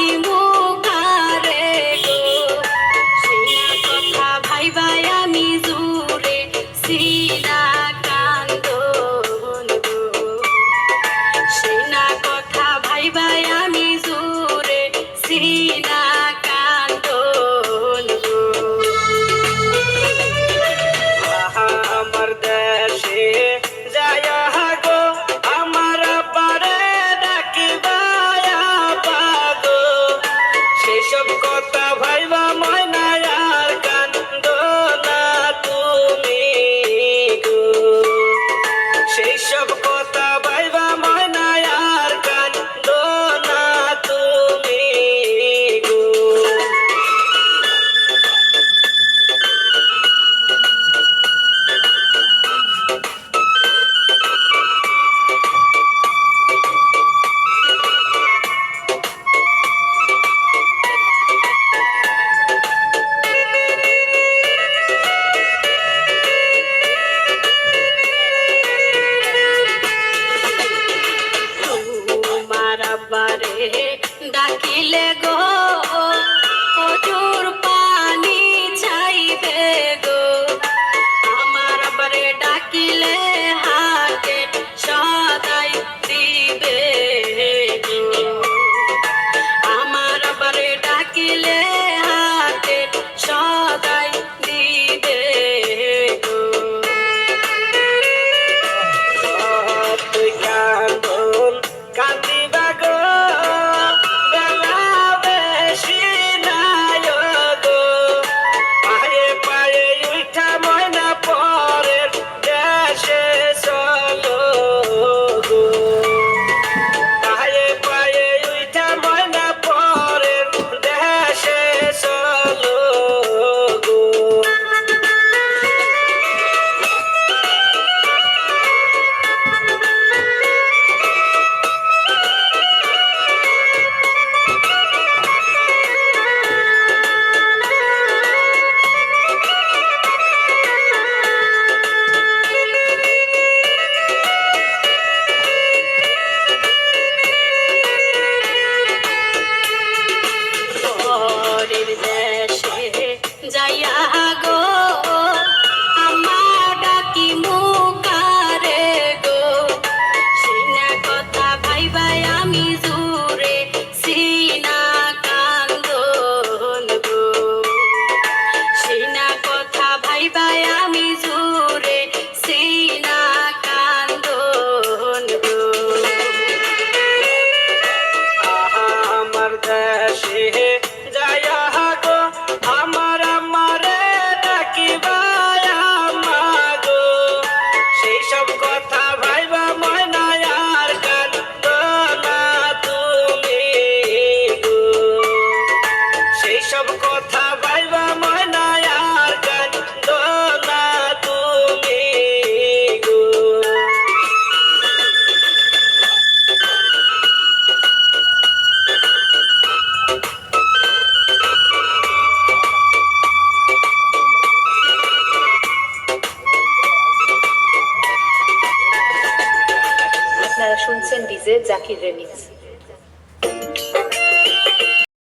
ডাকি মুখারে গো সিনা কথা ভাইবাই আমি জুরে সিনা কান্দন গো সিনা কথা ভাইবাই আমি জুরে সিনা কান্দন গো আমার দেশে যায় গো আমার পারে ডাকিবায়া পাগো সেসব কথা ভাইবা ময়নায় আর কান্দ না তুমি গো সেসব কথা ভাইবা ময়নায় আর কান্দ না তুমি গো তোমার আব্বারে ডাকিলে গো প্রচুর পানি চাইবে গো আমার আব্বারে ডাকিলে হাতে সদাই দিবে গো আমার আব্বারে ডাকিলে হাতে সদাই দিবে গো তুই কান্দন কান্দিবা গো বেলা বেশি নাই গো পায়ে পায়ে উঠা ময়না পরের দেশে চলো গো পায়ে পায়ে উঠা ময়না পরের দেশে চলো গো পরের দেশে যাইয়া গো আমার ডাকি মুখারে গো সিনা কথা ভাইবাই আমি জুরে সিনা কান্দন গো সিনা কথা ভাইবাই আমি জুরে সিনা কান্দন গো আমার দেশে যায় গো আমার আমারে ডাকিবায়া মাগো সেই সব কথা ভাইবা ময়নায় আর কান্দ না তুমি গো সেই সব কথা ভাইবা ময়নায় আর কান্দ না তুমি গো আপনারা শুনছেন ডিজে জাকির রেমিক্স।